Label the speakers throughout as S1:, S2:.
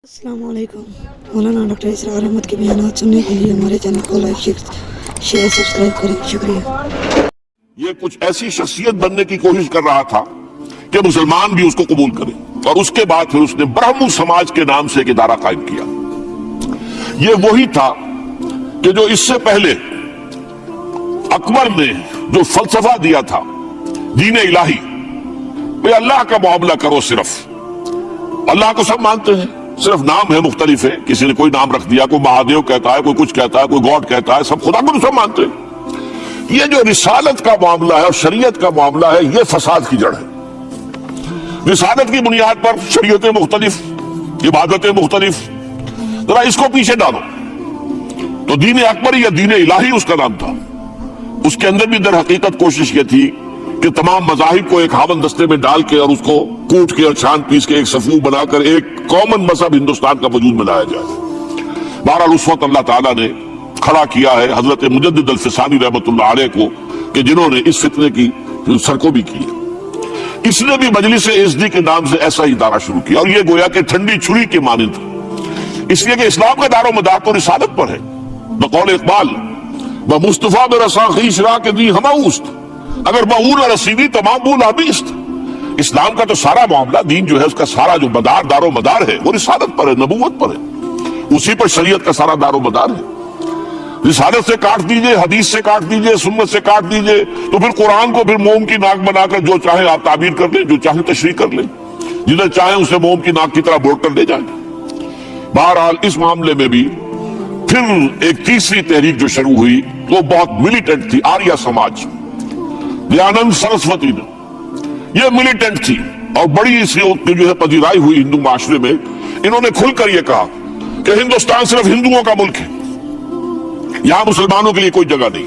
S1: السلام علیکم۔ مولانا ڈاکٹر اسرار احمد کے بیانات سننے کے لیے ہمارے چینل کو لائک شیئر سبسکرائب کریں، شکریہ۔
S2: یہ کچھ ایسی شخصیت بننے کی کوشش کر رہا تھا کہ مسلمان بھی اس کو قبول کریں، اور اس کے بعد پھر اس نے برہمو سماج کے نام سے ایک ادارہ قائم کیا۔ یہ وہی تھا کہ جو اس سے پہلے اکبر نے جو فلسفہ دیا تھا دین الہی، بھئی اللہ کا معاملہ کرو، صرف اللہ کو سب مانتے ہیں، صرف نام ہے مختلف ہے، کسی نے کوئی نام رکھ دیا، کوئی مہادیو کہتا ہے، کوئی کچھ کہتا ہے، کوئی گاڈ کہتا ہے، سب خدا کو سب مانتے ہیں۔ یہ جو رسالت کا معاملہ ہے اور شریعت کا معاملہ ہے، یہ فساد کی جڑ ہے۔ رسالت کی بنیاد پر شریعتیں مختلف، عبادتیں مختلف، ذرا اس کو پیچھے ڈالو تو دین اکبر یا دین الہی اس کا نام تھا۔ اس کے اندر بھی در حقیقت کوشش یہ تھی کہ تمام مذاہب کو ایک ہاون دستے میں ڈال کے اور اس کو کوٹ کے اور چھان پیس کے ایک صفوف بنا کر ایک کامن مذہب ہندوستان کا وجود میں لایا جائے۔ بہرحال اس وقت اللہ تعالیٰ نے کھڑا کیا ہے حضرت مجدد الفسانی رحمۃ اللہ علیہ کو، کہ جنہوں نے اس فتنے کی سرکوبی کی۔ اس نے بھی مجلس ازدی کے نام سے ایسا ہی ادارہ شروع کیا، اور یہ گویا کہ ٹھنڈی چھری کے مانند، اس لیے کہ اسلام کا دار و مدار تو رسالت پر ہے۔ بقول اقبال مصطفیٰ میں رسا خیش را کے دی ہماؤست، اگر بہول رسیدی تمام بول حبیست۔ اسلام کا تو سارا معاملہ، دین جو ہے اس کا سارا جو دار و مدار ہے وہ رسالت پر ہے، نبوت پر ہے، اسی پر شریعت کا سارا دار و مدار ہے۔ رسالت سے کاٹ دیجئے، حدیث سے کاٹ دیجئے، سنت سے کاٹ دیجئے، تو پھر قرآن کو پھر موم کی ناک بنا کر جو چاہیں آپ تعبیر کر لیں، جو چاہیں تشریح کر لیں، جنہیں چاہیں اسے موم کی ناک کی طرح بوڑ کر لے جائیں۔ بہرحال اس معاملے میں بھی پھر ایک تیسری تحریک جو شروع ہوئی وہ بہت ملیٹنٹ تھی، آریہ سماج، دیانند سرسوتی نے، یہ ملیٹنٹ تھی اور بڑی اس جو ہے پذیرائی ہوئی ہندو معاشرے میں۔ انہوں نے کھل کر یہ کہا کہ ہندوستان صرف ہندوؤں کا ملک ہے، یہاں مسلمانوں کے لیے کوئی جگہ نہیں،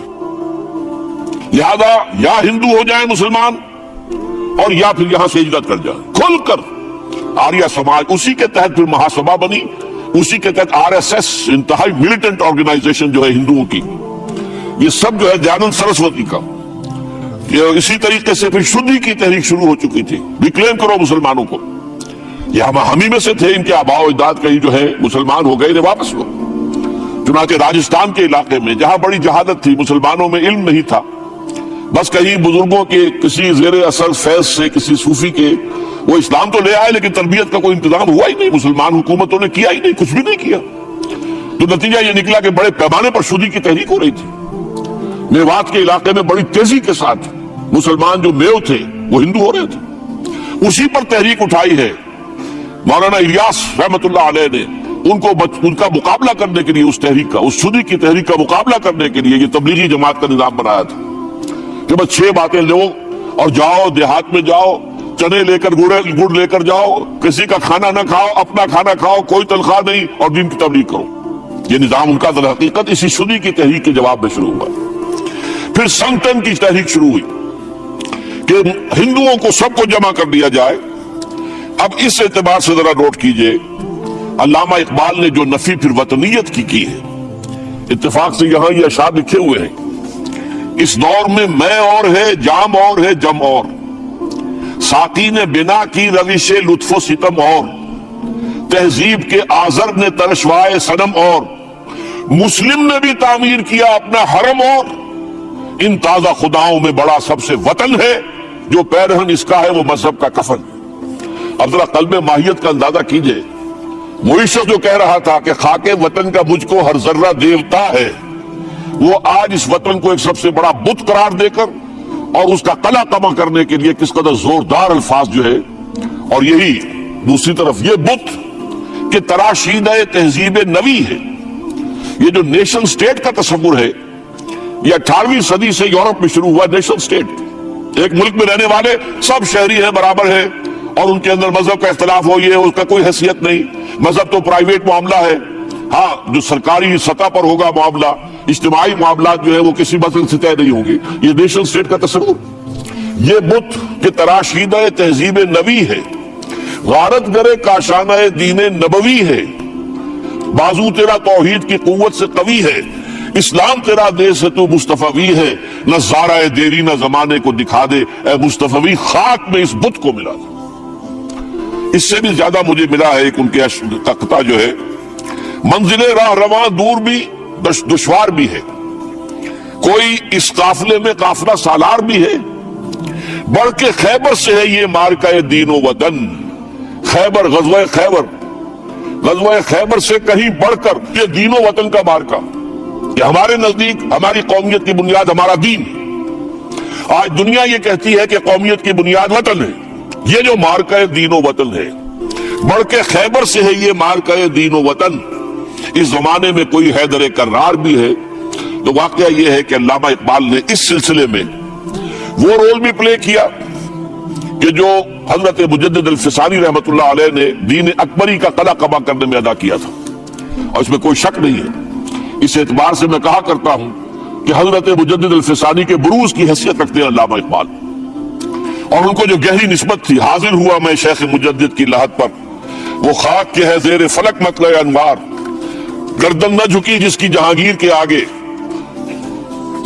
S2: لہذا یا ہندو ہو جائیں مسلمان اور یا پھر یہاں سے ہجرت کر جائیں۔ کھل کر آریہ سماج، اسی کے تحت پھر مہاسبھا بنی، اسی کے تحت RSS، انتہائی ملیٹنٹ آرگنائزیشن جو ہے ہندوؤں کی، یہ سب جو ہے دیانند سرسوتی کا۔ یہ اسی طریقے سے پھر شدھی کی تحریک شروع ہو چکی تھی، ریکلیم کرو مسلمانوں کو، یہ ہم ہی میں سے تھے، ان کے آباء و اجداد کہیں جو ہے مسلمان ہو گئے، انہیں واپس لو۔ چنانچہ راجستھان کے علاقے میں جہاں بڑی جہالت تھی، مسلمانوں میں علم نہیں تھا، بس کہیں بزرگوں کے کسی زیر اثر فیض سے، کسی صوفی کے، وہ اسلام تو لے آئے لیکن تربیت کا کوئی انتظام ہوا ہی نہیں، مسلمان حکومتوں نے کیا ہی نہیں، کچھ بھی نہیں کیا۔ تو نتیجہ یہ نکلا کہ بڑے پیمانے پر شدھی کی تحریک ہو رہی تھی۔ میوات کے علاقے میں بڑی تیزی کے ساتھ مسلمان جو میو تھے وہ ہندو ہو رہے تھے، اسی پر تحریک اٹھائی ہے مولانا الیاس رحمۃ اللہ علیہ نے۔ ان کا مقابلہ کرنے کے لیے، اس تحریک کا، اس شدھی کی تحریک کا مقابلہ کرنے کے لیے یہ تبلیغی جماعت کا نظام بنایا تھا کہ بس 6 باتیں لو اور جاؤ، دیہات میں جاؤ، چنے لے کر گڑ لے کر جاؤ، کسی کا کھانا نہ کھاؤ، اپنا کھانا کھاؤ، کوئی تنخواہ نہیں، اور دین کی تبلیغ کرو۔ یہ نظام ان کا در حقیقت اسی شدھی کی تحریک کے جواب میں شروع ہوا۔ پھر سنگتن کی تحریک شروع ہوئی کہ ہندوؤں کو سب کو جمع کر دیا جائے۔ اب اس اعتبار سے ذرا نوٹ کیجئے، علامہ اقبال نے جو نفی پھر وطنیت کی ہے، اتفاق سے یہاں یہ اشعار لکھے ہوئے ہیں: اس دور میں میں اور ہے، جام اور ہے، جم اور، ساقی نے بنا کی روش لطف و ستم اور، تہذیب کے آزر نے ترشوائے صنم اور، مسلم نے بھی تعمیر کیا اپنا حرم اور، ان تازہ خداؤں میں بڑا سب سے وطن ہے، جو پیرہن اس کا ہے وہ مذہب کا کفن۔ اب ذرا قلب ماہیت کا اندازہ کیجئے، وہی شخص جو کہہ رہا تھا کہ خاک وطن کا مجھ کو ہر ذرہ دیوتا ہے، وہ آج اس وطن کو ایک سب سے بڑا بت قرار دے کر اور اس کا قلع کما کرنے کے لیے کس قدر زوردار الفاظ جو ہے، اور یہی دوسری طرف یہ بت کہ تراشیدہ تہذیب نوی ہے۔ یہ جو نیشن سٹیٹ کا تصور ہے، یہ 18ویں صدی سے یورپ میں شروع ہوا۔ نیشن سٹیٹ، ایک ملک میں رہنے والے سب شہری ہیں، برابر ہیں، اور ان کے اندر مذہب کا اختلاف ہو، یہ اس کا کوئی حیثیت نہیں، مذہب تو پرائیویٹ معاملہ ہے، ہاں جو سرکاری سطح پر ہوگا معاملہ، اجتماعی معاملات جو ہے وہ کسی مذہب سے طے نہیں ہوں گے۔ یہ نیشن سٹیٹ کا تصور، یہ بت کہ تراشیدہ تہذیب نوی ہے، غارت گرے کاشانہ دین نبوی ہے، بازو تیرا توحید کی قوت سے قوی ہے، اسلام تیرا دے سے تو مصطفی ہے، نہ زارہ دیری نہ زمانے کو دکھا دے، اے مصطفی خاک میں اس بت کو ملا دے۔ اس سے بھی زیادہ مجھے ملا ہے ایک ان کے تختہ جو ہے، منزل راہ رواں دور بھی دشوار بھی ہے، کوئی اس قافلے میں قافلہ سالار بھی ہے، بڑھ کے خیبر سے ہے یہ مارکہ دین و وطن۔ خیبر، غزوہ خیبر سے کہیں بڑھ کر یہ دین و وطن کا مارکہ، کہ ہمارے نزدیک ہماری قومیت کی بنیاد ہمارا دین۔ آج دنیا یہ کہتی ہے کہ قومیت کی بنیاد وطن ہے، یہ جو مارکہ دین و وطن ہے، بڑھ کے خیبر سے ہے یہ مارکہ دین و وطن۔ اس زمانے میں کوئی حیدر کرار بھی ہے، تو واقعہ یہ ہے کہ علامہ اقبال نے اس سلسلے میں وہ رول بھی پلے کیا کہ جو حضرت مجدد الفسانی رحمت اللہ علیہ نے دین اکبری کا قلع قبا کرنے میں ادا کیا تھا، اور اس میں کوئی شک نہیں ہے۔ اس اعتبار سے میں کہا کرتا ہوں کہ حضرت مجدد الفسانی کے بروز کی حیثیت رکھتے ہیں علامہ اقبال، اور ان کو جو گہری نسبت تھی، حاضر ہوا میں شیخ مجدد کی لحد پر، وہ خاک کے ہے زیر فلک مطلع انوار، گردن نہ جھکی جس کی جہانگیر کے آگے،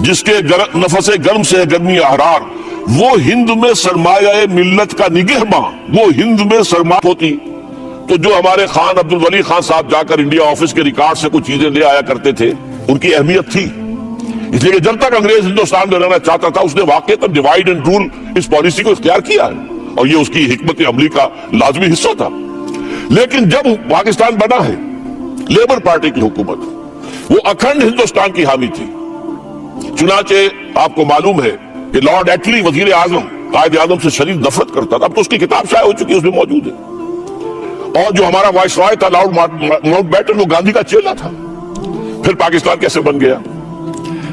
S2: جس کے نفس گرم سے گرمی احرار، وہ ہند میں سرمایہ ملت کا نگہباں، وہ ہند میں سرمایہ ہوتی تو جو ہمارے خان عبد الولی خان صاحب جا کر انڈیا آفس کے ریکارڈ سے کچھ چیزیں لے آیا کرتے تھے، ان کی اہمیت تھی۔ اس لیے کہ جب تک انگریز ہندوستان میں رہنا چاہتا تھا، اس نے واقعی ڈیوائیڈ اینڈ رول اس پالیسی کو اختیار کیا ہے، اور یہ اس کی حکمت عملی کا لازمی حصہ تھا۔ لیکن جب پاکستان بنا ہے، لیبر پارٹی کی حکومت، وہ اکھنڈ ہندوستان کی حامی تھی۔ چنانچہ آپ کو معلوم ہے کہ لارڈ ایٹلی وزیر اعظم قائد اعظم سے شدید نفرت کرتا تھا، اب تو اس کی کتاب شائع ہو چکی ہے، اس میں موجود ہے۔ اور جو ہمارا وائس رائے تھا لارڈ ماؤنٹ بیٹن، وہ گاندھی کا چیلا تھا۔ پھر پاکستان کیسے بن گیا؟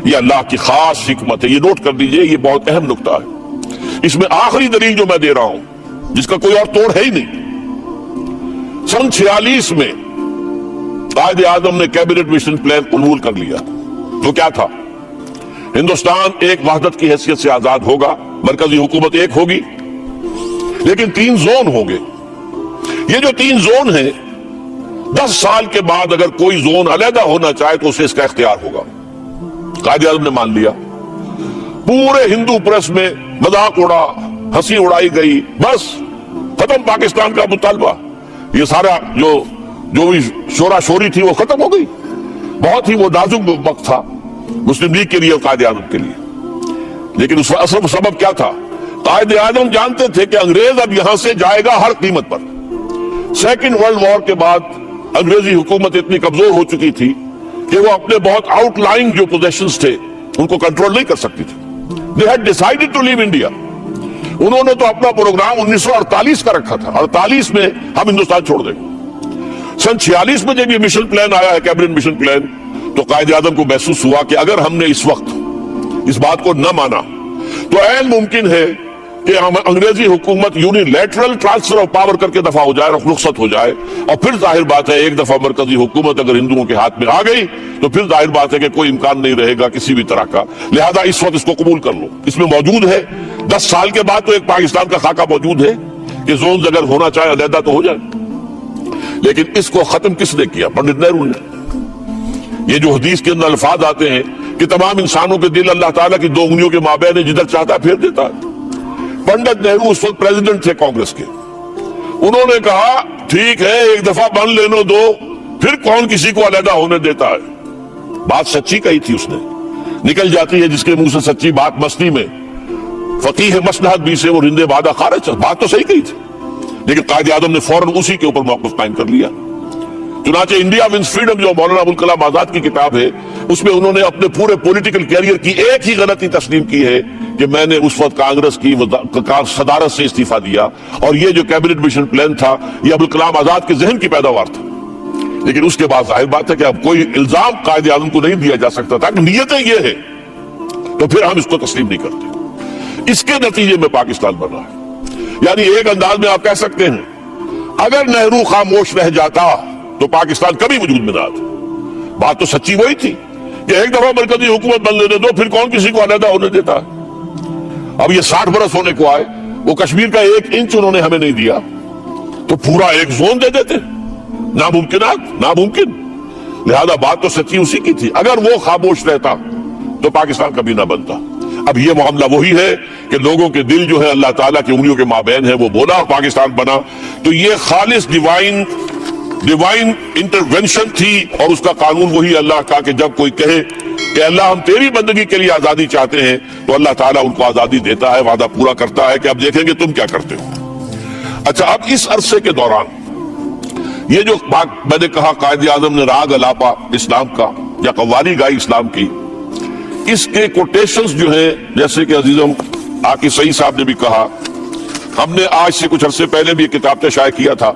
S2: یہ اللہ کی خاص حکمت ہے، یہ نوٹ کر لیجئے، یہ بہت اہم نکتہ ہے۔ اس میں آخری دلیل جو میں دے رہا ہوں، جس کا کوئی اور توڑ ہے ہی نہیں، سن 46 میں قائد اعظم نے کیبنٹ مشن پلان قبول کر لیا۔ تو کیا تھا؟ ہندوستان ایک وحدت کی حیثیت سے آزاد ہوگا، مرکزی حکومت ایک ہوگی، لیکن 3 زون ہوں گے۔ یہ جو 3 زون ہیں، 10 سال کے بعد اگر کوئی زون علیحدہ ہونا چاہے تو اسے اس کا اختیار ہوگا۔ قائد اعظم نے مان لیا، پورے ہندو پریس میں مذاق اڑا، ہنسی اڑائی گئی، بس ختم پاکستان کا مطالبہ۔ یہ سارا جو بھی شورا شوری تھی وہ ختم ہو گئی۔ بہت ہی وہ نازک وقت تھا مسلم لیگ کے لیے اور قائد اعظم کے لیے۔ لیکن اس کا اصل سبب کیا تھا؟ قائد اعظم جانتے تھے کہ انگریز اب یہاں سے جائے گا ہر قیمت پر۔ سیکنڈ ورلڈ وار کے بعد انگریزی حکومت اتنی کمزور ہو چکی تھی کہ وہ اپنے بہت آؤٹ لائنگ جو پوزیشنز تھے ان کو کنٹرول نہیں کر سکتی تھی۔ They had decided to leave India۔ انہوں نے تو اپنا پروگرام 1948 کا رکھا تھا، 48 میں ہم ہندوستان چھوڑ دیں گے۔ سن 46 میں جب یہ مشن پلان آیا ہے، کیبنٹ مشن پلان، تو قائد اعظم کو محسوس ہوا کہ اگر ہم نے اس وقت اس بات کو نہ مانا تو عین ممکن ہے کہ ہم انگریزی حکومت یونیلیٹرل ٹرانسفر آف پاور کر کے دفع ہو جائے، رخصت ہو جائے، اور پھر ظاہر بات ہے ایک دفعہ مرکزی حکومت اگر ہندوؤں کے ہاتھ میں آ گئی تو پھر ظاہر بات ہے کہ کوئی امکان نہیں رہے گا کسی بھی طرح کا۔ لہذا اس وقت اس کو قبول کر لو، اس میں موجود ہے 10 سال کے بعد تو ایک پاکستان کا خاکہ موجود ہے کہ زونز اگر ہونا چاہے علیحدہ تو ہو جائے۔ لیکن اس کو ختم کس نے کیا؟ پنڈت نہرو نے۔ یہ جو حدیث کے اندر الفاظ آتے ہیں کہ تمام انسانوں کے دل اللہ تعالیٰ کی 2 انگلیوں کے مابین ہے، جدھر چاہتا ہے پھیر دیتا ہے۔ پنڈت نہرو اس وقت پریزیڈنٹ تھے کانگریس کے، انہوں نے کہا ٹھیک ہے ایک دفعہ بن لینے دو، پھر کون کسی کو علیحدہ ہونے دیتا ہے۔ بات سچی کہی تھی اس نے، نکل جاتی ہے جس کے منہ سے سچی بات مستی میں، فقیہ مصلحت بھی سے وہ رندے بادہ خارج، بات تو صحیح کہی تھی، لیکن قائد اعظم نے فوراً اسی کے اوپر موقف قائم کر لیا۔ چنانچہ انڈیا ونز فریڈم جو مولانا ابوالکلام آزاد کی کتاب ہے، اس میں انہوں نے اپنے پورے پولیٹیکل کیریئر کی ایک ہی غلطی تسلیم کی ہے کہ میں نے اس وقت کانگریس کی صدارت سے استعفیٰ دیا، اور یہ جو کیبنٹ مشن پلان تھا یہ ابوالکلام آزاد کے ذہن کی پیداوار تھا۔ لیکن اس کے بعد ظاہر بات ہے کہ اب کوئی الزام قائد اعظم کو نہیں دیا جا سکتا تھا کہ نیتیں یہ ہے، تو پھر ہم اس کو تسلیم نہیں کرتے۔ اس کے نتیجے میں پاکستان بنا ہے۔ یعنی ایک انداز میں آپ کہہ سکتے ہیں اگر نہرو خاموش رہ جاتا تو پاکستان کبھی وجود میں نہ آتا۔ بات تو سچی وہی تھی کہ ایک دفعہ مرکزی حکومت بن لینے دو، پھر کون کسی کو علیحدہ ہونے دیتا ہے۔ اب یہ 60 برس ہونے کو آئے، وہ کشمیر کا 1 انچ انہوں نے ہمیں نہیں دیا تو پورا ایک زون دے دیتے، ناممکن۔ لہذا بات تو سچی اسی کی تھی، اگر وہ خاموش رہتا تو پاکستان کبھی نہ بنتا۔ اب یہ معاملہ وہی ہے کہ لوگوں کے دل جو ہے اللہ تعالیٰ کی انگلیوں کے مابین ہے، وہ بولا اور پاکستان بنا. تو یہ خالص ڈیوائن انٹرونشن تھی، اور اس کا قانون وہی اللہ کا کہ جب کوئی کہے کہ اللہ ہم تیری بندگی کے لیے آزادی چاہتے ہیں تو اللہ تعالیٰ ان کو آزادی دیتا ہے، وعدہ پورا کرتا ہے کہ اب دیکھیں گے تم کیا کرتے ہو. اچھا، اب اس عرصے کے دوران یہ جو میں نے کہا قائد اعظم نے راگ الاپا اسلام کا یا قوالی گائی اسلام کی، اس کے کوٹیشنز جو ہیں، جیسے کہ عزیزم عاقب سعید صاحب نے بھی کہا، ہم نے آج سے کچھ عرصے پہلے بھی ایک کتاب پہ شائع کیا تھا،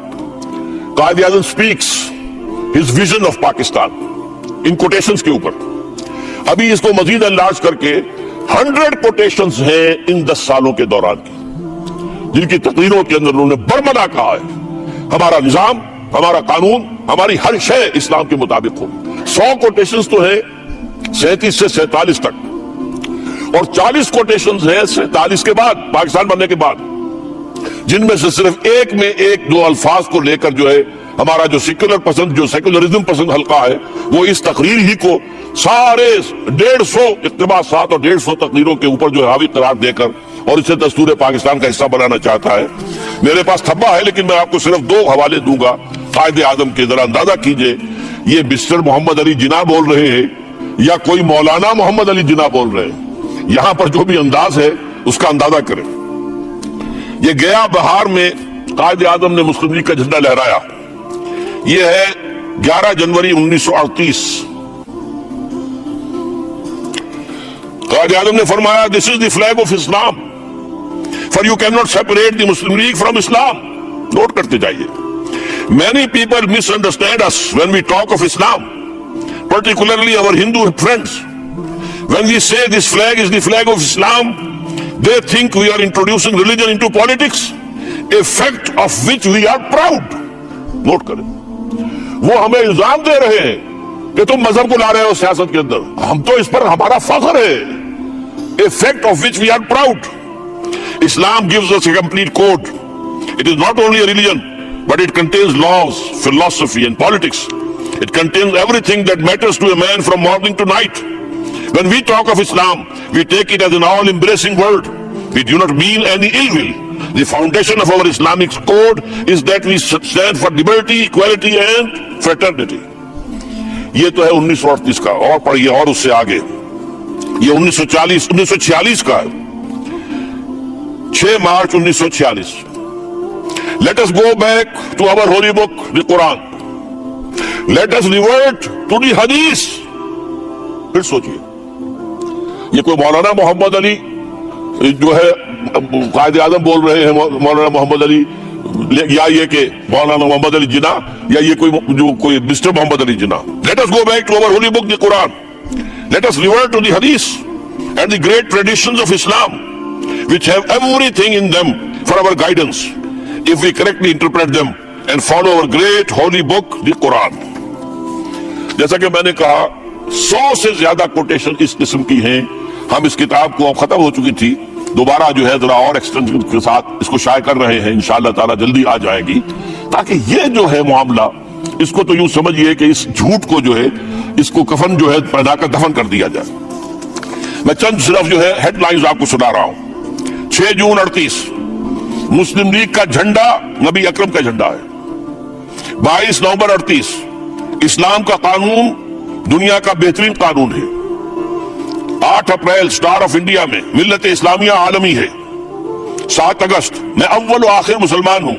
S2: Quaid Azam speaks his vision of Pakistan, ان کوٹیشنز کے اوپر. ابھی اس کو مزید انلارج کر کے 100 کوٹیشنز ہیں ان 10 سالوں کے دوران کی، جن کی تقریروں کے اندر انہوں نے برملا کہا ہے ہمارا نظام، ہمارا قانون، ہماری ہر شے اسلام کے مطابق ہو. 100 کوٹیشنز تو ہیں 37 سے 47 تک، اور 40 کوٹیشنز ہیں 47 کے بعد، پاکستان بننے کے بعد، جن میں سے صرف ایک میں ایک دو الفاظ کو لے کر جو ہے ہمارا جو سیکولرزم پسند حلقہ ہے، وہ اس تقریر ہی کو سارے 150 اقتباسات اور 150 تقریروں کے اوپر جو ہے حاوی قرار دے کر اور اسے دستور پاکستان کا حصہ بنانا چاہتا ہے. میرے پاس تھبا ہے لیکن میں آپ کو صرف 2 حوالے دوں گا قائد اعظم کے. ذرا اندازہ کیجئے یہ مسٹر محمد علی جناح بول رہے ہیں یا کوئی مولانا محمد علی جناح بول رہے ہیں. یہاں پر جو بھی انداز ہے اس کا اندازہ کریں. یہ گیا بہار میں قائد اعظم نے مسلم لیگ کا جھنڈا لہرایا. یہ ہے 11 جنوری 1938. قائد اعظم نے فرمایا this is the flag of Islam for you can not separate the Muslim League from Islam. Note کرتے جائیے. Many people misunderstand us when we talk of Islam, particularly our Hindu friends. When we say this flag is the flag of Islam, they think we are introducing religion into politics, a fact of which we are proud. Note کریں, وہ ہمیں الزام دے رہے ہیں کہ تم مذہب کو لا رہے ہو سیاست کے اندر, ہم تو اس پر ہمارا فخر ہے. A fact of which we are proud. Islam gives us a complete code. It is not only a religion, but it contains laws, philosophy and politics. It contains everything that matters to a man from morning to night. When we talk of Islam, we take it as an all-embracing word. We do not mean any ill will. The foundation of our Islamic code is that we stand for liberty, equality and fraternity. یہ تو ہے 1938 کا, اور پڑھیے اور اس سے آگے. یہ 1946 کا ہے, 6 March 1946. Let us go back to our holy book, the Quran. Let us revert to the Hadith. پھر سوچئے, یہ کوئی مولانا محمد علی جو ہے قائد اعظم بول رہے ہیں, مولانا محمد علی, یا یہ کہ مولانا محمد علی جناح, یا یہ کوئی mister Muhammad Ali Jinnah. Let us go back to our holy book, the Quran. Let us revert to the Hadith and the great traditions of Islam, which have everything in them for our guidance, if we correctly interpret them and follow our great holy book, the Quran. جیسا کہ میں نے کہا 100 سے زیادہ quotation اس قسم کی ہیں. ہم اس کتاب کو اب ختم ہو چکی تھی, دوبارہ جو ہے ذرا اور ایکسٹینشن کے ساتھ اس کو شائع کر رہے ہیں, انشاءاللہ تعالی جلدی آ جائے گی, تاکہ یہ جو ہے معاملہ, اس کو تو یوں سمجھیے کہ اس جھوٹ کو جو ہے, اس کو کفن جو ہے پہنا کر دفن کر دیا جائے. میں چند صرف جو ہے ہیڈ لائنز آپ کو سنا رہا ہوں. 6 جون 38 مسلم لیگ کا جھنڈا نبی اکرم کا جھنڈا ہے. 22 نومبر 38 اسلام کا قانون دنیا کا بہترین قانون ہے. 8 اپریل اسٹار آف انڈیا میں ملت اسلامیہ عالمی ہے. 7 اگست میں اول و آخر مسلمان ہوں.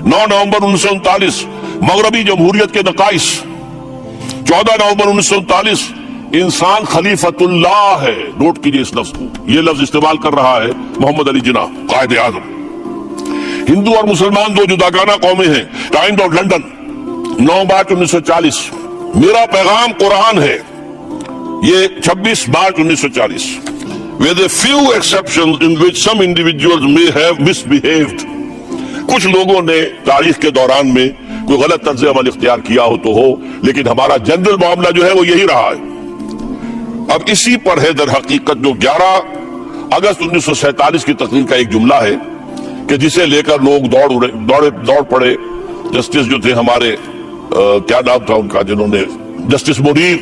S2: 9 نومبر 1939 مغربی جمہوریت کے نقائص. 14 نومبر 1939 انسان خلیفۃ اللہ ہے. نوٹ کیجئے اس لفظ کو, یہ لفظ استعمال کر رہا ہے محمد علی جناح قائد اعظم. ہندو اور مسلمان 2 جداگانہ قومیں ہیں. ٹائمز آف لنڈن 9 مارچ 1940 میرا پیغام قرآن ہے. یہ 26 March 1940. With a few exceptions in which some individuals may have misbehaved. کچھ لوگوں نے تاریخ کے دوران میں کوئی غلط طرز عمل اختیار کیا ہو تو ہو, لیکن ہمارا جنرل معاملہ جو ہے وہ یہی رہا ہے. اب اسی پر ہے در حقیقت جو 11 اگست 1947 کی تقریر کا ایک جملہ ہے کہ جسے لے کر لوگ دوڑ پڑے. جسٹس جو تھے ہمارے, کیا نام تھا ان کا, جنہوں نے جسٹس منیر,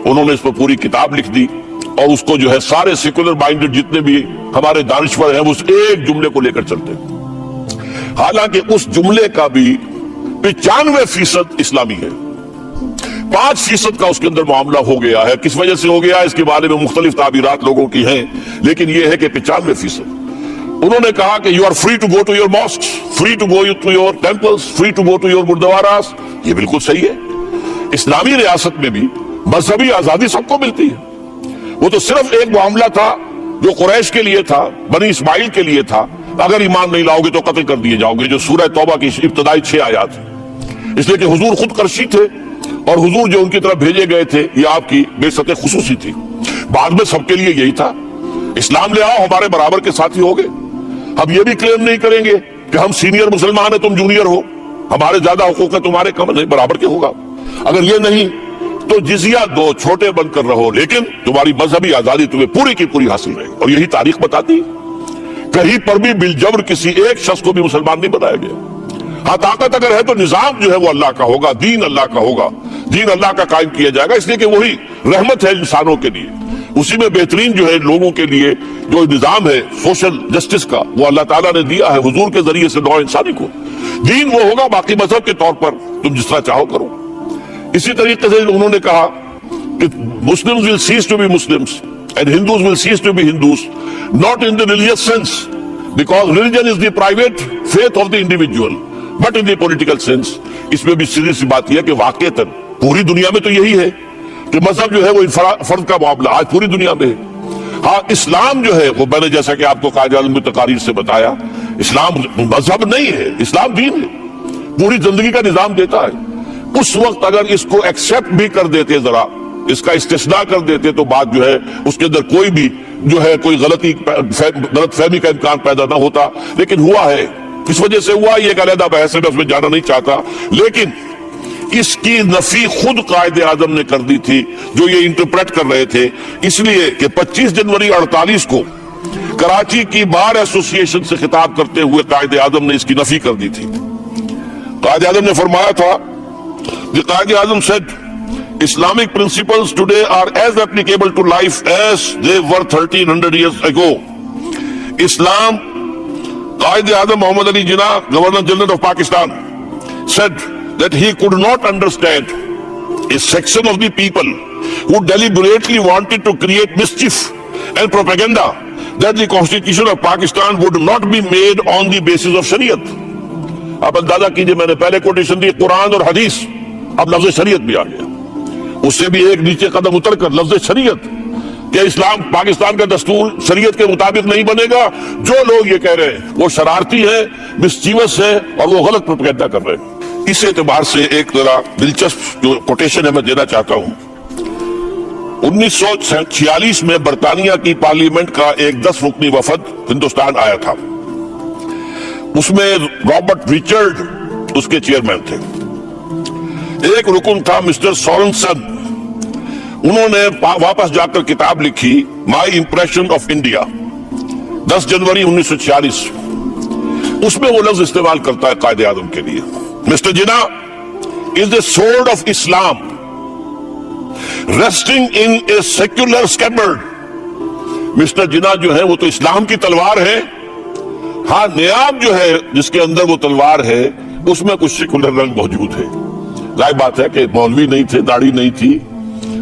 S2: انہوں نے اس پر پوری کتاب لکھ دی. اور اس کو جو ہے سارے سیکولر مائنڈڈ جتنے بھی ہمارے دانشور ہیں وہ اس ایک جملے کو لے کر چلتے ہیں، حالانکہ اس جملے کا بھی 95% اسلامی ہے، 5% کا اس کے اندر معاملہ ہو گیا ہے۔ کس وجہ سے ہو گیا اس کے بارے میں مختلف تعبیرات لوگوں کی ہیں، لیکن یہ ہے کہ 95%۔ انہوں نے کہا کہ you are free to go to your mosques, free to go to your temples, free to go to your gurdwaras. یہ بالکل صحیح ہے، اسلامی ریاست میں بھی مذہبی آزادی سب کو ملتی ہے۔ وہ تو صرف ایک معاملہ تھا جو قریش کے لیے تھا، بنی اسماعیل کے لیے تھا، اگر ایمان نہیں لاؤ گے تو قتل کر دیے جاؤ گے، جو سورہ توبہ کی ابتدائی 6 آیات ہیں۔ اس لیے کہ حضور خود قرشی تھے اور حضور جو ان کی طرف بھیجے گئے تھے یہ آپ کی بعثت خصوصی تھی۔ بعد میں سب کے لیے یہی تھا، اسلام لے آؤ ہمارے برابر کے ساتھی ہوگے۔ ہم یہ بھی کلیم نہیں کریں گے کہ ہم سینئر مسلمان ہیں تم جونیئر ہو، ہمارے زیادہ حقوق ہیں تمہارے کم، نہیں، برابر کے ہوگا۔ اگر یہ نہیں تو جزیہ دو، چھوٹے بن کر رہو، لیکن تمہاری مذہبی آزادی تمہیں پوری کی پوری حاصل رہے گی۔ اور یہی تاریخ بتاتی، کہیں پر بھی بالجبر کسی ایک شخص کو بھی مسلمان نہیں بنایا گیا۔ ہاں طاقت اگر ہے تو نظام جو ہے وہ اللہ کا ہوگا، دین اللہ کا ہوگا، دین اللہ کا قائم کیا جائے گا، اس لیے کہ وہی رحمت ہے انسانوں کے لیے۔ اسی میں بہترین جو ہے لوگوں کے لیے جو نظام ہے سوشل جسٹس کا وہ اللہ تعالیٰ نے دیا ہے حضور کے ذریعے سے نوع انسانی کو۔ دین وہ ہوگا، باقی مذہب کے طور پر تم جس طرح چاہو کرو۔ اسی طریقے سے انہوں نے کہا کہ Muslims will cease to be Muslims and Hindus will cease to be Hindus, not in the religious sense, because religion is the private faith of the individual, but in the political sense۔ اس میں بھی سیدھی سی بات یہ ہے کہ واقعتاً پوری دنیا میں تو یہی ہے کہ مذہب جو ہے وہ فرد کا معاملہ آج پوری دنیا میں ہے۔ ہاں اسلام جو ہے وہ میں نے جیسا کہ آپ کو قائد اعظم کی تقاریر سے بتایا، اسلام مذہب نہیں ہے، اسلام دین ہے، پوری زندگی کا نظام دیتا ہے۔ اس وقت اگر اس کو ایکسپٹ بھی کر دیتے، ذرا اس کا استثناء کر دیتے تو بات جو ہے اس کے اندر کوئی بھی جو ہے کوئی غلط فہمی کا امکان پیدا نہ ہوتا، لیکن ہوا ہے۔ کس وجہ سے ہوا یہ ایک علیحدہ بحث ہے، میں اس میں جانا نہیں چاہتا، لیکن اس کی نفی خود قائد اعظم نے کر دی تھی جو یہ انٹرپریٹ کر رہے تھے، اس لیے کہ 25 جنوری 48 کو کراچی کی بار ایسوسی ایشن سے خطاب کرتے ہوئے قائد اعظم نے اس کی نفی کر دی تھی۔ قائد اعظم نے فرمایا تھا کہ Quaid Azam said Islamic principles today are as applicable to life as they were 1300 years ago۔ Islam, Quaid Azam Muhammad Ali Jinnah governor general of Pakistan said that he could not understand a section of the people who deliberately wanted to create mischief and propaganda that the constitution of Pakistan would not be made on the basis of شریعت۔ اب اندازہ کیجئے، میں نے پہلے quotation دی قرآن اور حدیث، اب لفظ شریعت بھی آ گیا، اس سے بھی ایک نیچے قدم اتر کر لفظ شریعت کہ اسلام پاکستان کا دستور شریعت کے مطابق نہیں بنے گا۔ جو لوگ یہ کہہ رہے ہیں وہ شرارتی ہیں، مسچیوس ہیں اور وہ غلط پروپیگنڈا کر رہے ہیں۔ اس اعتبار سے ایک ذرا دلچسپ جو کوٹیشن ہے میں دینا چاہتا ہوں۔ 1946 میں برطانیہ کی پارلیمنٹ کا ایک 10 رکنی وفد ہندوستان آیا تھا، اس میں رابرٹ ریچرڈ اس کے چیئرمین تھے، ایک رکن تھا مسٹر سورنسن۔ انہوں نے واپس جا کر کتاب لکھی مائی امپریشن آف انڈیا، 10 جنوری 1946۔ اس میں وہ لفظ استعمال کرتا ہے قائد اعظم کے لیے، mister Jinnah is the sword of Islam resting in a secular scabbard۔ Mister Jinnah جو ہے وہ تو اسلام کی تلوار ہے، ہاں نیاب جو ہے جس کے اندر وہ تلوار ہے اس میں کچھ سیکولر رنگ موجود ہے۔ ظاہر بات ہے کہ مولوی نہیں تھے، داڑھی نہیں تھی،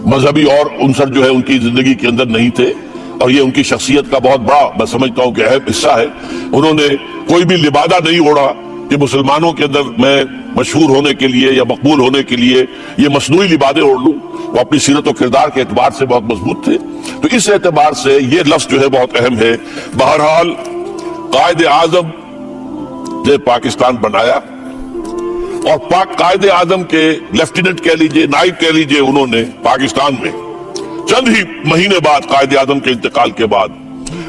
S2: مذہبی اور عنصر جو ہے ان کی زندگی کے اندر نہیں تھے، اور یہ ان کی شخصیت کا بہت بڑا میں سمجھتا ہوں کہ اہم حصہ ہے۔ انہوں نے کوئی بھی لبادہ نہیں اوڑھا کہ مسلمانوں کے اندر میں مشہور ہونے کے لیے یا مقبول ہونے کے لیے یہ مصنوعی لبادے اوڑھ لوں۔ وہ اپنی سیرت و کردار کے اعتبار سے بہت مضبوط تھے، تو اس اعتبار سے یہ لفظ جو ہے بہت اہم ہے۔ بہرحال قائد اعظم نے پاکستان بنایا، اور قائد اعظم کے لیفٹیننٹ کہہ لیجئے، نائب کہہ لیجئے، انہوں نے پاکستان میں چند ہی مہینے بعد قائد اعظم کے انتقال کے بعد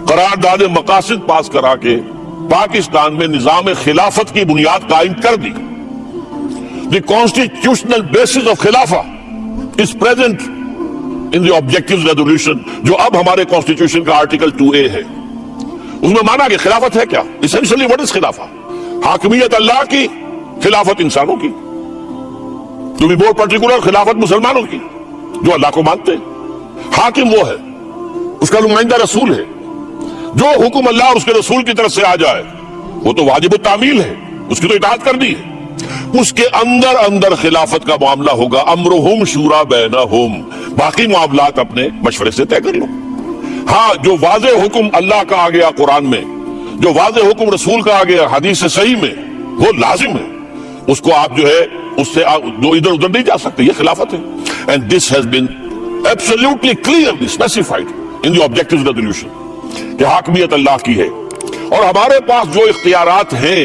S2: قرارداد مقاصد پاس کرا کے پاکستان میں نظام خلافت کی بنیاد قائم کر دی۔ The constitutional basis of خلافہ is present in the objectives resolution، جو اب ہمارے کانسٹیٹیوشن کا آرٹیکل 2A ہے۔ اس میں مانا کہ خلافت ہے کیا؟ essentially what is خلافہ؟ حاکمیت اللہ کی، خلافت انسانوں کی، to be more particular خلافت مسلمانوں کی جو اللہ کو مانتے ہیں۔ حاکم وہ ہے اس کا نمائندہ رسول ہے. جو حکم اللہ اور اس کے رسول کی طرف سے آ جائے وہ تو واجب التعمیل ہے, اس کی تو اطاعت کرنی ہے. اس کے اندر خلافت کا معاملہ ہوگا امرہم شورا بینہم, باقی معاملات اپنے مشورے سے طے کر لو. ہاں جو واضح حکم اللہ کا آ گیا قرآن میں, جو واضح حکم رسول کا آ گیا حدیث صحیح میں, وہ لازم ہے, اس کو آپ جو ہے اس سے جو ادھر ادھر نہیں جا سکتے. یہ خلافت ہے. And this has been absolutely clearly specified in the objective resolution کہ حاکمیت اللہ کی ہے, اور ہمارے پاس جو اختیارات ہیں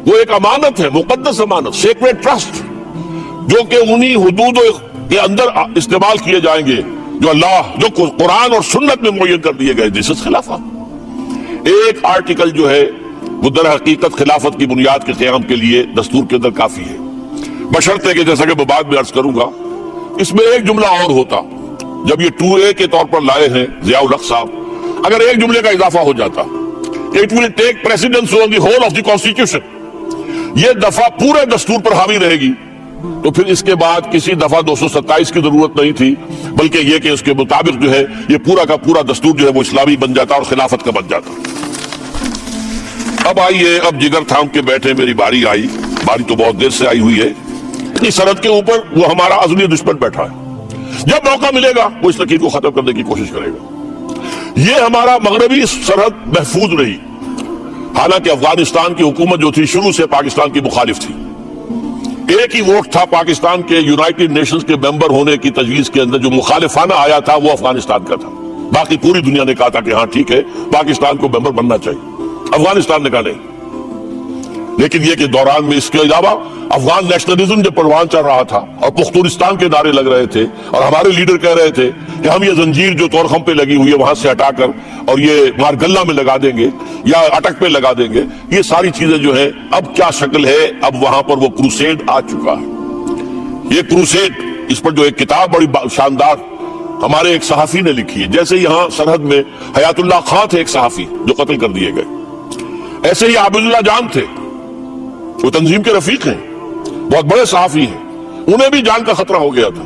S2: وہ ایک امانت ہے, مقدس امانت, سیکریٹ ٹرسٹ, جو کہ انہی حدود کے اندر استعمال کیے جائیں گے جو اللہ, جو قرآن اور سنت میں معین کر دیے گئے. دس از خلافت. ایک آرٹیکل جو ہے وہ در حقیقت خلافت کی بنیاد کے قیام کے لیے دستور کے اندر کافی ہے, بشرطے کہ جیسا کہ میں بعد میں عرض کروں گا اس میں ایک جملہ اور ہوتا. جب یہ 2A کے طور پر لائے ہیں ضیاء الحق صاحب, اگر ایک جملے کا اضافہ ہو جاتا کہ it will take precedence over the whole of the constitution, یہ دفعہ پورے دستور پر حاوی رہے گی, تو پھر اس کے بعد کسی دفعہ 227 کی ضرورت نہیں تھی, بلکہ یہ کہ اس کے مطابق جو ہے یہ پورا کا پورا دستور جو ہے وہ اسلامی بن جاتا اور خلافت کا بن جاتا. اب آئیے, اب جگر تھام کے بیٹھے, میری باری آئی, باری تو بہت دیر سے آئی ہوئی ہے. اتنی سرحد کے اوپر وہ ہمارا ازلی دشمن بیٹھا ہے, جب موقع ملے گا وہ اس لکیر کو ختم کرنے کی کوشش کرے گا. یہ ہمارا مغربی سرحد محفوظ رہی, حالانکہ افغانستان کی حکومت جو تھی شروع سے پاکستان کی مخالف تھی. ایک ہی ووٹ تھا پاکستان کے یونائٹڈ نیشنز کے ممبر ہونے کی تجویز کے اندر, جو مخالفانہ آیا تھا وہ افغانستان کا تھا. باقی پوری دنیا نے کہا تھا کہ ہاں ٹھیک ہے پاکستان کو ممبر بننا چاہیے, افغانستان نے کہا نہیں. لیکن یہ کہ دوران میں اس کے علاوہ افغان نیشنلزم جب پروان چڑھ رہا تھا اور پختونستان کے نعرے لگ رہے تھے, اور ہمارے لیڈر کہہ رہے تھے کہ ہم یہ زنجیر جو طورخم پہ لگی ہوئی ہے وہاں سے ہٹا کر اور یہ مارگلہ میں لگا دیں گے یا اٹک پہ لگا دیں گے, یہ ساری چیزیں جو ہیں اب کیا شکل ہے, اب وہاں پر وہ کروسیڈ آ چکا ہے. یہ کروسیڈ, اس پر جو ایک کتاب بڑی شاندار ہمارے ایک صحافی نے لکھی ہے, جیسے یہاں سرحد میں حیات اللہ خان تھے ایک صحافی جو قتل کر دیے گئے, ایسے ہی عابد اللہ جان تھے, وہ تنظیم کے رفیق ہیں, بہت بڑے صحافی ہیں, انہیں بھی جان کا خطرہ ہو گیا تھا.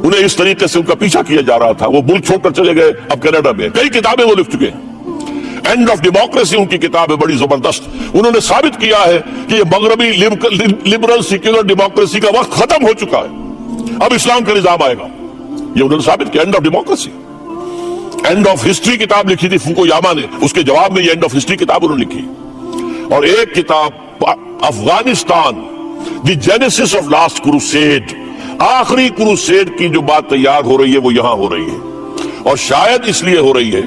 S2: انہیں اس طریقے سے ان کا پیچھا کیا جا رہا تھا, وہ ملک چھوڑ کر چلے گئے, اب کینیڈا میں. کئی کتابیں وہ لکھ چکے ہیں, اینڈ آف ڈیموکریسی ان کی کتاب ہے, بڑی زبردست. انہوں نے ثابت کیا ہے کہ یہ مغربی لبرل سیکولر ڈیموکریسی کا وقت ختم ہو چکا ہے, اب اسلام کا نظام آئے گا. یہ انہوں نے ثابت کیا, and of democracy. And of history کتاب لکھی تھی فوکویاما نے, اس کے جواب میں یہ اینڈ آف ہسٹری کتاب انہوں نے لکھی. اور ایک کتاب افغانستان, دی جینیسس آف لاسٹ کروسیڈ, آخری کروسیڈ کی جو بات تیار ہو رہی ہے وہ یہاں ہو رہی ہے, اور شاید اس لیے ہو رہی ہے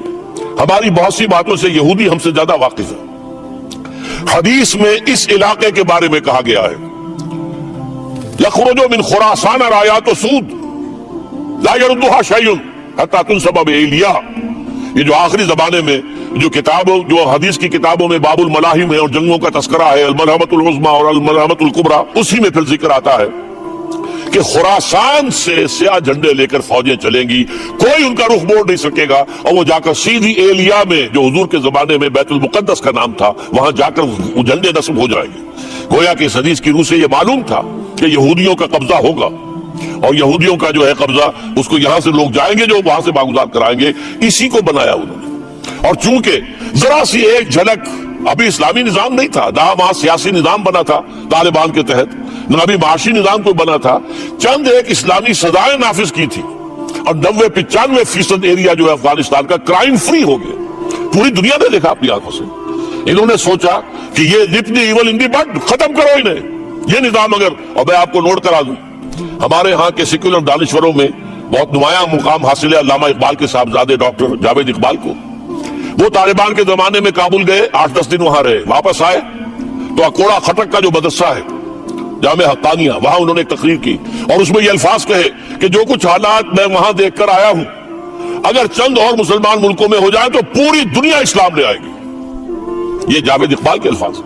S2: ہماری بہت سی باتوں سے یہودی ہم سے زیادہ واقف ہے. حدیث میں اس علاقے کے بارے میں کہا گیا ہے یخرج من خراسان رایات سود لا یردها شیء حتی تنصب بإیلیاء. یہ جو آخری زمانے میں جو کتابوں, جو حدیث کی کتابوں میں باب الملاحم ہے اور جنگوں کا تذکرہ ہے, الملحمۃ العظمی اور الملحمۃ الکبریٰ, اسی میں پھر ذکر آتا ہے کہ خراسان سے سیاہ جھنڈے لے کر فوجیں چلیں گی, کوئی ان کا رخ موڑ نہیں سکے گا, اور وہ جا کر سیدھی ایلیا میں, جو حضور کے زمانے میں بیت المقدس کا نام تھا, وہاں جا کر وہ جھنڈے نصب ہو جائیں گے. گویا کہ اس حدیث کی روح سے یہ معلوم تھا کہ یہودیوں کا قبضہ ہوگا, اور یہودیوں کا جو ہے قبضہ, اس کو یہاں سے لوگ جائیں گے جو وہاں سے باگزار کرائیں گے. اسی کو بنایا انہوں نے. اور چونکہ ذرا سی ایک جھلک, ابھی اسلامی نظام نہیں تھا, نہ وہاں سیاسی نظام بنا تھا طالبان کے تحت, نہ ابھی معاشی نظام کوئی بنا تھا, چند ایک اسلامی سزائیں نافذ کی تھی, اور 90-95% ایریا جو ہے افغانستان کا کرائم فری ہو گیا. پوری دنیا نے دیکھا اپنی آنکھوں سے. انہوں نے سوچا کہ یہ ریپ دی ایول ان دی بڈ, ختم کرو انہیں, یہ نظام. اگر, اور میں آپ کو نوٹ کرا دوں, ہمارے ہاں کے سیکولر دانشوروں میں بہت نمایاں مقام حاصل ہے علامہ اقبال کے صاحبزادے ڈاکٹر جاوید اقبال کو. وہ طالبان کے زمانے میں کابل گئے, 8-10 دن وہاں رہے, واپس آئے تو اکوڑا خٹک کا جو مدرسہ ہے جامع حقانیہ, وہاں انہوں نے ایک تقریر کی, اور اس میں یہ الفاظ کہے کہ جو کچھ حالات میں وہاں دیکھ کر آیا ہوں, اگر چند اور مسلمان ملکوں میں ہو جائیں تو پوری دنیا اسلام لے آئے گی. یہ جاوید اقبال کے الفاظ.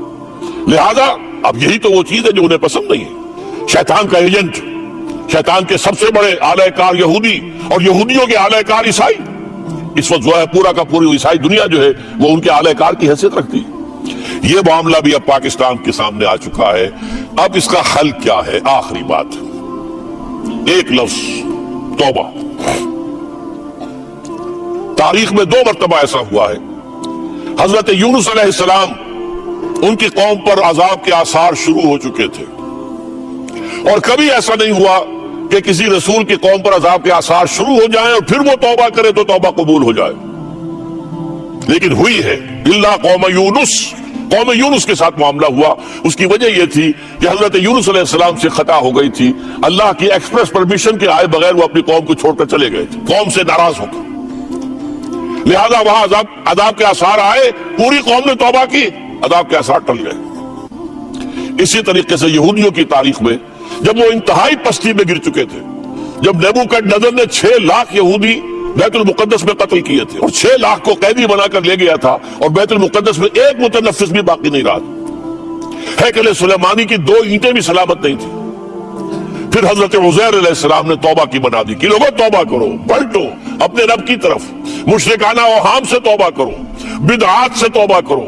S2: لہذا اب یہی تو وہ چیز ہے جو انہیں پسند نہیں ہے. شیطان کا ایجنٹ, شیطان کے سب سے بڑے اعلی کار یہودی, اور یہودیوں کے اعلی کار عیسائی. اس وقت جو ہے پورا کا پوری عیسائی دنیا جو ہے وہ ان کے اعلی کار کی حیثیت رکھتی ہے. یہ معاملہ بھی اب پاکستان کے سامنے آ چکا ہے. اب اس کا حل کیا ہے؟ آخری بات, ایک لفظ, توبہ. تاریخ میں 2 مرتبہ ایسا ہوا ہے. حضرت یونس علیہ السلام ان کی قوم پر عذاب کے آثار شروع ہو چکے تھے، اور کبھی ایسا نہیں ہوا کہ کسی رسول کی قوم پر عذاب کے آثار شروع ہو جائیں اور پھر وہ توبہ کرے تو توبہ قبول ہو جائے. لیکن ہوئی ہے الا قوم یونس کے ساتھ معاملہ ہوا. اس کی وجہ یہ تھی کہ حضرت یونس علیہ السلام سے خطا ہو گئی تھی. اللہ کی ایکسپریس پرمیشن کے آئے بغیر وہ اپنی قوم کو چھوڑ کر چلے گئے تھے، قوم سے ناراض ہو کر. لہذا وہاں عذاب کے آثار آئے، پوری قوم نے توبہ کی، عذاب کے آثار ٹل گئے. اسی طریقے سے یہودیوں کی تاریخ میں جب وہ انتہائی پستی میں گر چکے تھے، جب نیبوکڈنیزر نے 6 لاکھ یہودی بیت المقدس میں قتل کیے تھے اور 6 لاکھ کو قیدی بنا کر لے گیا تھا، اور بیت المقدس میں ایک متنفس بھی باقی نہیں رہا. ہیکل سلیمانی کی 2 اینٹیں بھی سلامت نہیں تھی. پھر حضرت عزیر علیہ السلام نے توبہ کی بنا دی کہ لوگوں توبہ کرو، پلٹو اپنے رب کی طرف، مشرکانہ اوہام سے توبہ کرو، بدعات سے توبہ کرو،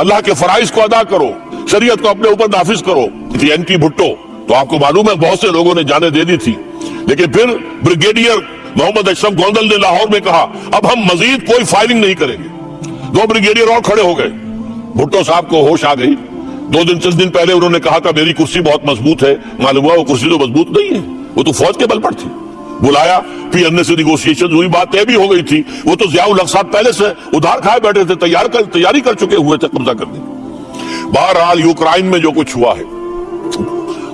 S2: اللہ کے فرائض کو ادا کرو، شریعت کو اپنے اوپر نافذ کرو. این ٹی بھٹو تو آپ کو معلوم ہے بہت سے لوگوں نے جانیں دے دی تھی، لیکن پھر بریگیڈیئر محمد اشرف گوندل نے لاہور میں کہا اب ہم مزید کوئی فائرنگ نہیں کریں گے. 2 بریگیڈیئر اور کھڑے ہو گئے. بھٹو صاحب کو ہوش آ گئی. 2 دن پہلے انہوں نے کہا تھا میری کرسی بہت مضبوط ہے، معلوم ہوا وہ کرسی تو مضبوط نہیں ہے، وہ تو فوج کے بل پر تھی. بلایا، پی این اے سے نیگوشیشن ہوئی، بات طے بھی ہو گئی تھی. وہ تو ضیاء الحق صاحب پہلے سے ادھار کھائے بیٹھے تھے، تیاری کر چکے ہوئے تھے قبضہ کرنے. بہرحال یوکرائن میں جو کچھ ہوا ہے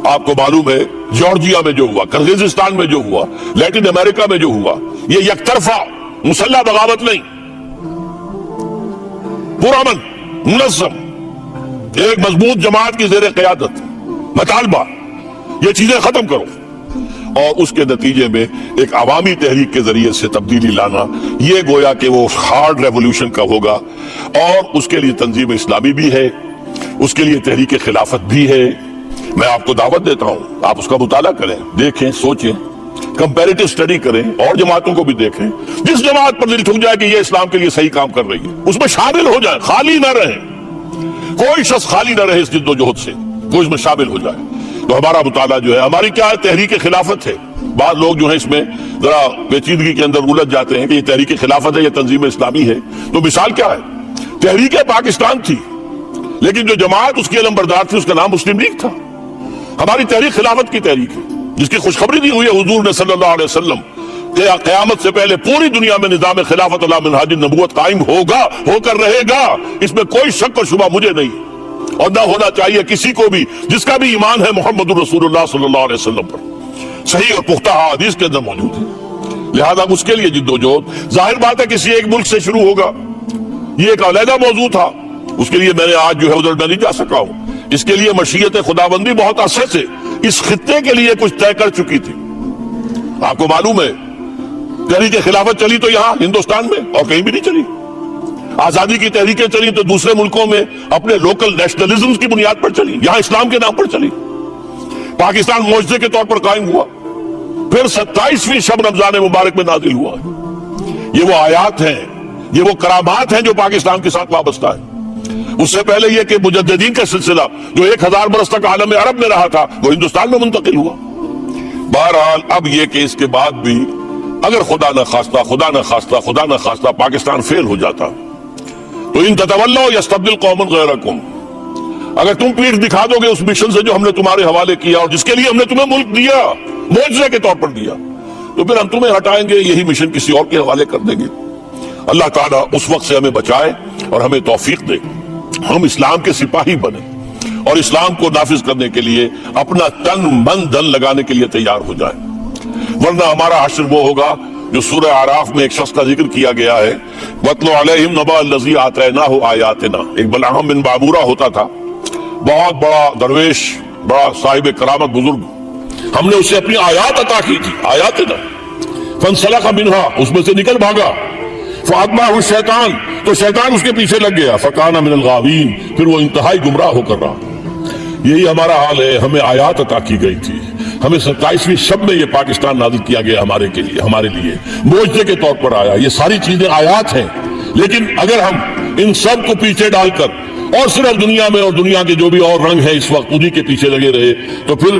S2: آپ کو معلوم ہے، جارجیا میں جو ہوا، کرغزستان میں جو ہوا، لیٹن امریکہ میں جو ہوا، یہ یک طرفہ مسلح بغاوت نہیں، پرامن منظم ایک مضبوط جماعت کی زیر قیادت مطالبہ، یہ چیزیں ختم کرو. اور اس کے نتیجے میں ایک عوامی تحریک کے ذریعے سے تبدیلی لانا، یہ گویا کہ وہ ہارڈ ریولوشن کا ہوگا. اور اس کے لیے تنظیم اسلامی بھی ہے، اس کے لیے تحریک خلافت بھی ہے. میں آپ کو دعوت دیتا ہوں، آپ اس کا مطالعہ کریں، دیکھیں، سوچیں، کمپیریٹو اسٹڈی کریں، اور جماعتوں کو بھی دیکھیں. جس جماعت پر دل ٹھک جائے کہ یہ اسلام کے لیے صحیح کام کر رہی ہے، اس میں شامل ہو جائے، خالی نہ رہے. کوئی شخص خالی نہ رہے اس جد و جہد سے، کوئی اس میں شامل ہو جائے. تو ہمارا مطالعہ جو ہے، ہماری کیا ہے، تحریک خلافت ہے. بعض لوگ جو ہے اس میں ذرا پیچیدگی کے اندر الجھ جاتے ہیں کہ یہ تحریک خلافت ہے، یہ تنظیم اسلامی ہے. تو مثال کیا ہے، تحریک پاکستان تھی، لیکن جو جماعت اس کی علمبردار تھی اس کا نام مسلم لیگ تھا. ہماری تحریک خلافت کی تحریک ہے، جس کی خوشخبری دی ہوئی ہے حضور نے صلی اللہ علیہ وسلم کہ قیامت سے پہلے پوری دنیا میں نظام خلافت علی منہاج النبوت قائم ہوگا، ہو کر رہے گا. اس میں کوئی شک و شبہ مجھے نہیں، اور نہ ہونا چاہیے کسی کو بھی جس کا بھی ایمان ہے محمد الرسول اللہ صلی اللہ علیہ وسلم پر، صحیح اور پختہ حدیث کے اندر موجود ہے. لہذا اس کے لیے جد و جہد، ظاہر بات ہے کسی ایک ملک سے شروع ہوگا، یہ ایک علیحدہ موضوع تھا. اس کے لیے میں نے آج جو ہے ادھر میں نہیں جا سکا ہوں. اس کے لیے مشیت خدابندی بہت عرصے سے اس خطے کے لیے کچھ طے کر چکی تھی. آپ کو معلوم ہے تحریک خلافت چلی تو یہاں ہندوستان میں اور کہیں بھی نہیں چلی. آزادی کی تحریکیں چلی تو دوسرے ملکوں میں اپنے لوکل نیشنلزم کی بنیاد پر چلی، یہاں اسلام کے نام پر چلی. پاکستان معجزے کے طور پر قائم ہوا، پھر 27ویں شب رمضان مبارک میں نازل ہوا. یہ وہ آیات ہیں، یہ وہ کرامات ہیں جو پاکستان کے ساتھ وابستہ ہے. اس سے پہلے یہ کہ مجددین کا سلسلہ جو 1000 برس تک عالم عرب میں رہا تھا وہ ہندوستان میں منتقل ہوا. بہرحال اب یہ کہ اس کے بعد بھی اگر خدا نہ خواستہ پاکستان فیل ہو جاتا تو ان تتولوا یستبدل قوما غیرکم، اگر تم پیٹھ دکھا دو گے اس مشن سے جو ہم نے تمہارے حوالے کیا اور جس کے لیے ہم نے تمہیں ملک دیا، معجزے کے طور پر دیا، تو پھر ہم تمہیں ہٹائیں گے، یہی مشن کسی اور کے حوالے کر دیں گے. اللہ تعالیٰ اس وقت سے ہمیں بچائے اور ہمیں توفیق دے، ہم اسلام کے سپاہی بنیں اور اسلام کو نافذ کرنے کے لیے اپنا تن من دھن لگانے کے لیے تیار ہو جائیں. ورنہ ہمارا حشر وہ ہوگا جو سورہ اعراف میں ایک شخص کا ذکر کیا گیا ہے، وَاتْلُ عَلَيْهِمْ نَبَأَ الَّذِي آتَيْنَاهُ آيَاتِنَا. ایک بلعام بن بابورہ ہوتا تھا، بہت بڑا درویش، بڑا صاحب کرامت بزرگ. ہم نے اسے اپنی آیات عطا کی تھی، آیاتنا. فَانْسَلَخَ مِنْهَا، اس میں سے نکل بھاگا. فَأَتْبَعَهُ الشَّيْطَانُ، تو شیطان اس کے پیچھے لگ گیا. فَكَانَ مِنَ الْغَاوِينَ، پھر وہ انتہائی گمراہ ہو کر رہا. یہی ہمارا حال ہے، ہمیں آیات عطا کی گئی تھی، ہمیں 27ویں شب میں یہ پاکستان نازل کیا گیا ہمارے لیے معجزے کے طور پر آیا. یہ ساری چیزیں آیات ہیں، لیکن اگر ہم ان سب کو پیچھے ڈال کر اور صرف دنیا میں اور دنیا کے جو بھی اور رنگ ہیں اس وقت انہی کے پیچھے لگے رہے تو پھر